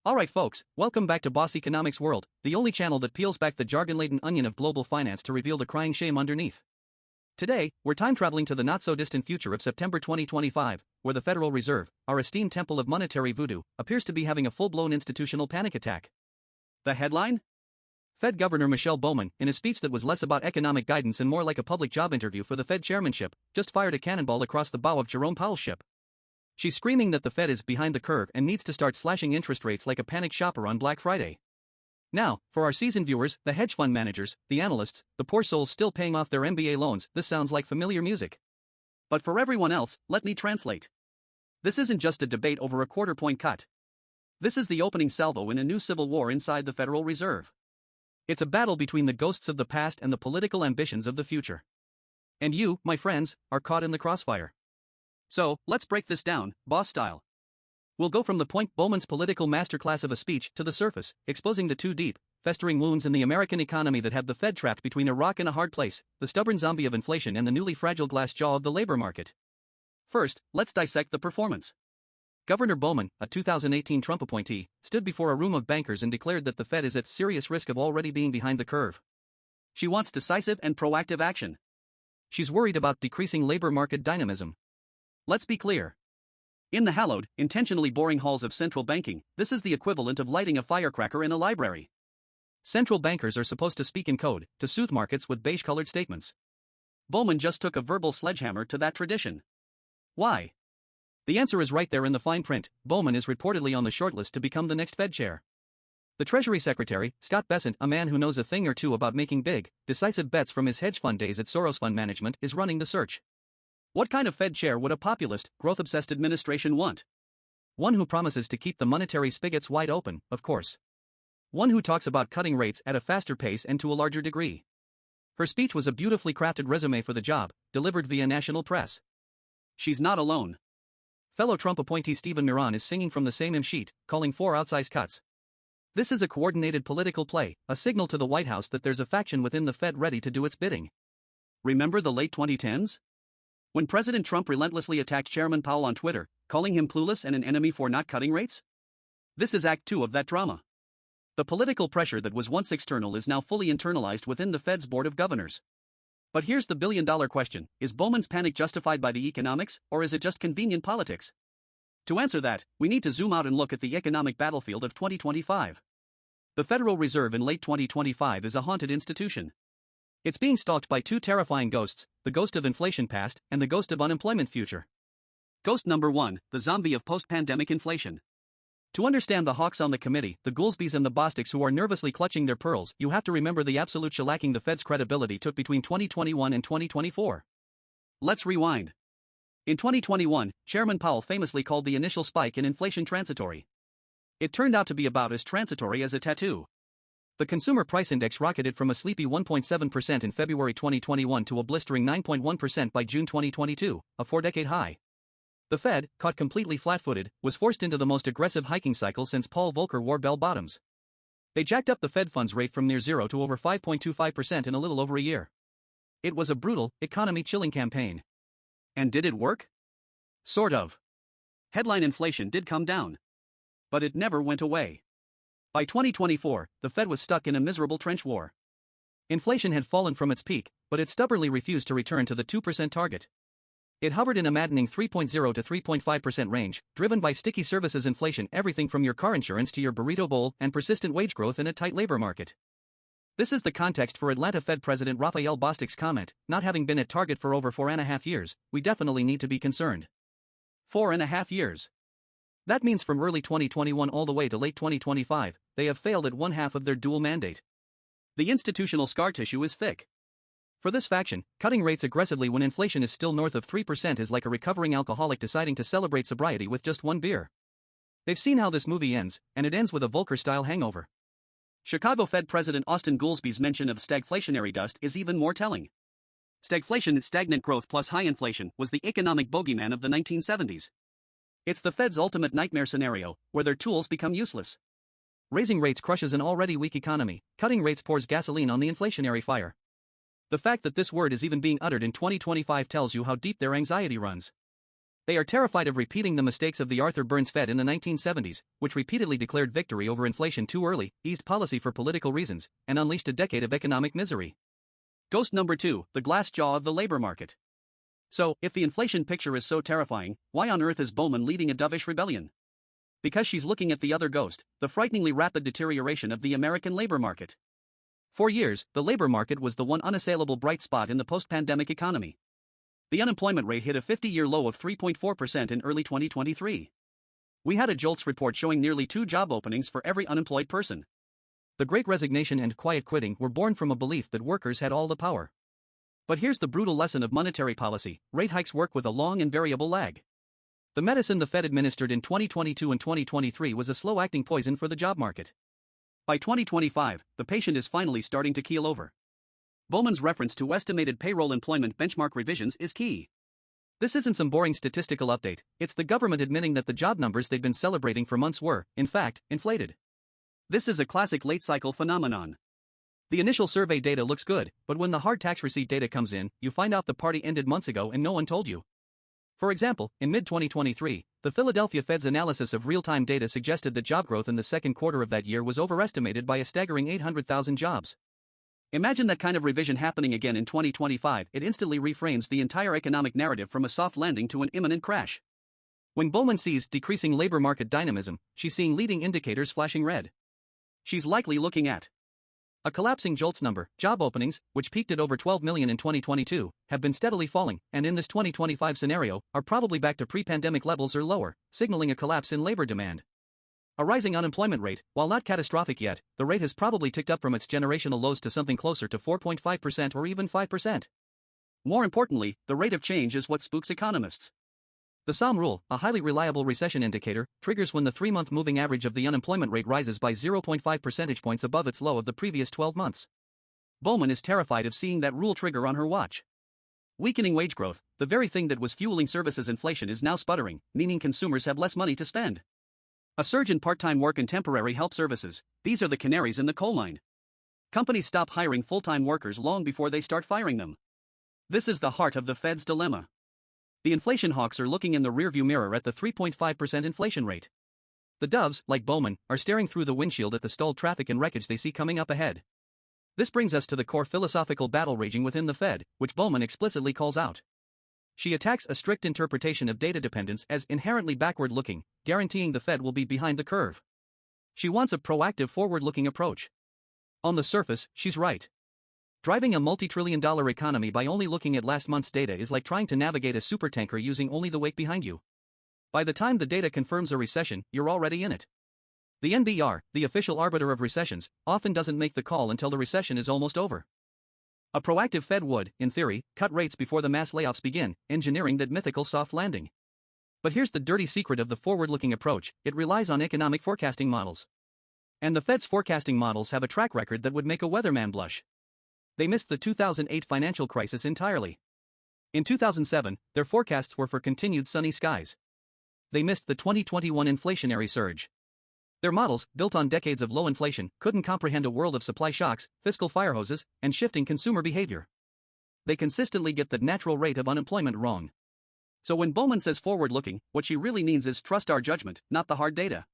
Alright folks, welcome back to Boss Economics World, the only channel that peels back the jargon-laden onion of global finance to reveal the crying shame underneath. Today, we're time-traveling to the not-so-distant future of September 2025, where the Federal Reserve, our esteemed temple of monetary voodoo, appears to be having a full-blown institutional panic attack. The headline? Fed Governor Michelle Bowman, in a speech that was less about economic guidance and more like a public job interview for the Fed chairmanship, just fired a cannonball across the bow of Jerome Powell's ship. She's screaming that the Fed is behind the curve and needs to start slashing interest rates like a panicked shopper on Black Friday. Now, for our seasoned viewers, the hedge fund managers, the analysts, the poor souls still paying off their MBA loans, this sounds like familiar music. But for everyone else, let me translate. This isn't just a debate over a quarter-point cut. This is the opening salvo in a new civil war inside the Federal Reserve. It's a battle between the ghosts of the past and the political ambitions of the future. And you, my friends, are caught in the crossfire. So, let's break this down, boss style. We'll go from the point Bowman's political masterclass of a speech to the surface, exposing the two deep, festering wounds in the American economy that have the Fed trapped between a rock and a hard place, the stubborn zombie of inflation and the newly fragile glass jaw of the labor market. First, let's dissect the performance. Governor Bowman, a 2018 Trump appointee, stood before a room of bankers and declared that the Fed is at serious risk of already being behind the curve. She wants decisive and proactive action. She's worried about decreasing labor market dynamism. Let's be clear. In the hallowed, intentionally boring halls of central banking, this is the equivalent of lighting a firecracker in a library. Central bankers are supposed to speak in code, to soothe markets with beige-colored statements. Bowman just took a verbal sledgehammer to that tradition. Why? The answer is right there in the fine print. Bowman is reportedly on the shortlist to become the next Fed chair. The Treasury Secretary, Scott Bessent, a man who knows a thing or two about making big, decisive bets from his hedge fund days at Soros Fund Management, is running the search. What kind of Fed chair would a populist, growth-obsessed administration want? One who promises to keep the monetary spigots wide open, of course. One who talks about cutting rates at a faster pace and to a larger degree. Her speech was a beautifully crafted resume for the job, delivered via national press. She's not alone. Fellow Trump appointee Stephen Miron is singing from the same hymn sheet, calling for outsized cuts. This is a coordinated political play, a signal to the White House that there's a faction within the Fed ready to do its bidding. Remember the late 2010s? When President Trump relentlessly attacked Chairman Powell on Twitter, calling him clueless and an enemy for not cutting rates? This is Act 2 of that drama. The political pressure that was once external is now fully internalized within the Fed's Board of Governors. But here's the billion-dollar question, is Bowman's panic justified by the economics, or is it just convenient politics? To answer that, we need to zoom out and look at the economic battlefield of 2025. The Federal Reserve in late 2025 is a haunted institution. It's being stalked by two terrifying ghosts, the ghost of inflation past and the ghost of unemployment future. Ghost number 1, the zombie of post-pandemic inflation. To understand the hawks on the committee, the Goolsbys and the Bostics who are nervously clutching their pearls, you have to remember the absolute shellacking the Fed's credibility took between 2021 and 2024. Let's rewind. In 2021, Chairman Powell famously called the initial spike in inflation transitory. It turned out to be about as transitory as a tattoo. The Consumer Price Index rocketed from a sleepy 1.7% in February 2021 to a blistering 9.1% by June 2022, a four-decade high. The Fed, caught completely flat-footed, was forced into the most aggressive hiking cycle since Paul Volcker wore bell bottoms. They jacked up the Fed funds rate from near zero to over 5.25% in a little over a year. It was a brutal, economy-chilling campaign. And did it work? Sort of. Headline inflation did come down. But it never went away. By 2024, the Fed was stuck in a miserable trench war. Inflation had fallen from its peak, but it stubbornly refused to return to the 2% target. It hovered in a maddening 3.0 to 3.5% range, driven by sticky services inflation, everything from your car insurance to your burrito bowl, and persistent wage growth in a tight labor market. This is the context for Atlanta Fed President Raphael Bostic's comment, not having been at target for over 4.5 years, we definitely need to be concerned. 4.5 years. That means from early 2021 all the way to late 2025, they have failed at one half of their dual mandate. The institutional scar tissue is thick. For this faction, cutting rates aggressively when inflation is still north of 3% is like a recovering alcoholic deciding to celebrate sobriety with just one beer. They've seen how this movie ends, and it ends with a Volcker-style hangover. Chicago Fed President Austin Goolsby's mention of stagflationary dust is even more telling. Stagflation, stagnant growth plus high inflation, was the economic bogeyman of the 1970s. It's the Fed's ultimate nightmare scenario, where their tools become useless. Raising rates crushes an already weak economy, cutting rates pours gasoline on the inflationary fire. The fact that this word is even being uttered in 2025 tells you how deep their anxiety runs. They are terrified of repeating the mistakes of the Arthur Burns Fed in the 1970s, which repeatedly declared victory over inflation too early, eased policy for political reasons, and unleashed a decade of economic misery. Ghost number 2, the glass jaw of the labor market. So, if the inflation picture is so terrifying, why on earth is Bowman leading a dovish rebellion? Because she's looking at the other ghost, the frighteningly rapid deterioration of the American labor market. For years, the labor market was the one unassailable bright spot in the post-pandemic economy. The unemployment rate hit a 50-year low of 3.4% in early 2023. We had a JOLTS report showing nearly 2 job openings for every unemployed person. The Great Resignation and quiet quitting were born from a belief that workers had all the power. But here's the brutal lesson of monetary policy: rate hikes work with a long and variable lag. The medicine the Fed administered in 2022 and 2023 was a slow-acting poison for the job market. By 2025, the patient is finally starting to keel over. Bowman's reference to estimated payroll employment benchmark revisions is key. This isn't some boring statistical update, it's the government admitting that the job numbers they've been celebrating for months were, in fact, inflated. This is a classic late-cycle phenomenon. The initial survey data looks good, but when the hard tax receipt data comes in, you find out the party ended months ago and no one told you. For example, in mid-2023, the Philadelphia Fed's analysis of real-time data suggested that job growth in the second quarter of that year was overestimated by a staggering 800,000 jobs. Imagine that kind of revision happening again in 2025. It instantly reframes the entire economic narrative from a soft landing to an imminent crash. When Bowman sees decreasing labor market dynamism, she's seeing leading indicators flashing red. She's likely looking at a collapsing JOLTS number. Job openings, which peaked at over 12 million in 2022, have been steadily falling, and in this 2025 scenario, are probably back to pre-pandemic levels or lower, signaling a collapse in labor demand. A rising unemployment rate, while not catastrophic yet, the rate has probably ticked up from its generational lows to something closer to 4.5% or even 5%. More importantly, the rate of change is what spooks economists. The SOM rule, a highly reliable recession indicator, triggers when the 3-month moving average of the unemployment rate rises by 0.5 percentage points above its low of the previous 12 months. Bowman is terrified of seeing that rule trigger on her watch. Weakening wage growth, the very thing that was fueling services inflation, is now sputtering, meaning consumers have less money to spend. A surge in part-time work and temporary help services, these are the canaries in the coal mine. Companies stop hiring full-time workers long before they start firing them. This is the heart of the Fed's dilemma. The inflation hawks are looking in the rearview mirror at the 3.5% inflation rate. The doves, like Bowman, are staring through the windshield at the stalled traffic and wreckage they see coming up ahead. This brings us to the core philosophical battle raging within the Fed, which Bowman explicitly calls out. She attacks a strict interpretation of data dependence as inherently backward-looking, guaranteeing the Fed will be behind the curve. She wants a proactive forward-looking approach. On the surface, she's right. Driving a multi-trillion-dollar economy by only looking at last month's data is like trying to navigate a supertanker using only the wake behind you. By the time the data confirms a recession, you're already in it. The NBR, the official arbiter of recessions, often doesn't make the call until the recession is almost over. A proactive Fed would, in theory, cut rates before the mass layoffs begin, engineering that mythical soft landing. But here's the dirty secret of the forward-looking approach: it relies on economic forecasting models. And the Fed's forecasting models have a track record that would make a weatherman blush. They missed the 2008 financial crisis entirely. In 2007, their forecasts were for continued sunny skies. They missed the 2021 inflationary surge. Their models, built on decades of low inflation, couldn't comprehend a world of supply shocks, fiscal firehoses, and shifting consumer behavior. They consistently get the natural rate of unemployment wrong. So when Bowman says forward-looking, what she really means is trust our judgment, not the hard data.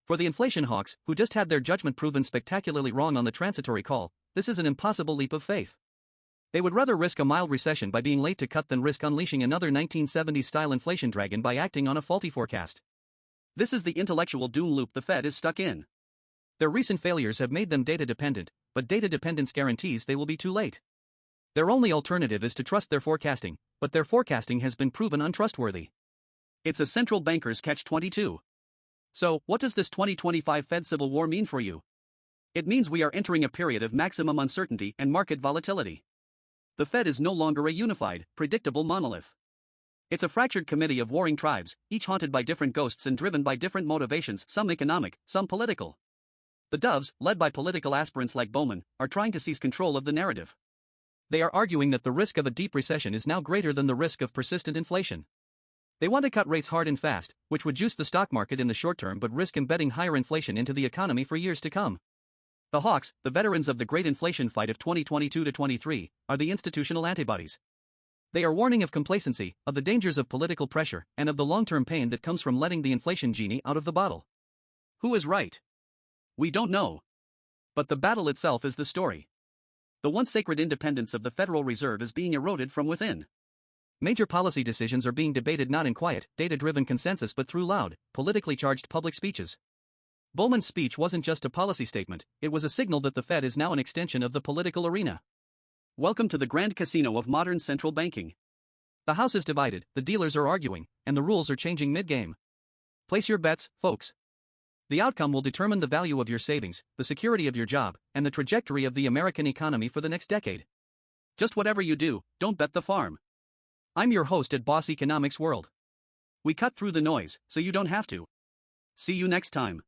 For the inflation hawks, who just had their judgment proven spectacularly wrong on the transitory call, this is an impossible leap of faith. They would rather risk a mild recession by being late to cut than risk unleashing another 1970s-style inflation dragon by acting on a faulty forecast. This is the intellectual doom loop the Fed is stuck in. Their recent failures have made them data-dependent, but data dependence guarantees they will be too late. Their only alternative is to trust their forecasting, but their forecasting has been proven untrustworthy. It's a central banker's catch-22. So, what does this 2025 Fed civil war mean for you? It means we are entering a period of maximum uncertainty and market volatility. The Fed is no longer a unified, predictable monolith. It's a fractured committee of warring tribes, each haunted by different ghosts and driven by different motivations, some economic, some political. The doves, led by political aspirants like Bowman, are trying to seize control of the narrative. They are arguing that the risk of a deep recession is now greater than the risk of persistent inflation. They want to cut rates hard and fast, which would juice the stock market in the short term but risk embedding higher inflation into the economy for years to come. The hawks, the veterans of the great inflation fight of 2022 to 23, are the institutional antibodies. They are warning of complacency, of the dangers of political pressure, and of the long-term pain that comes from letting the inflation genie out of the bottle. Who is right? We don't know. But the battle itself is the story. The once sacred independence of the Federal Reserve is being eroded from within. Major policy decisions are being debated not in quiet, data-driven consensus but through loud, politically charged public speeches. Bowman's speech wasn't just a policy statement, it was a signal that the Fed is now an extension of the political arena. Welcome to the grand casino of modern central banking. The house is divided, the dealers are arguing, and the rules are changing mid-game. Place your bets, folks. The outcome will determine the value of your savings, the security of your job, and the trajectory of the American economy for the next decade. Just whatever you do, don't bet the farm. I'm your host at Boss Economics World. We cut through the noise, so you don't have to. See you next time.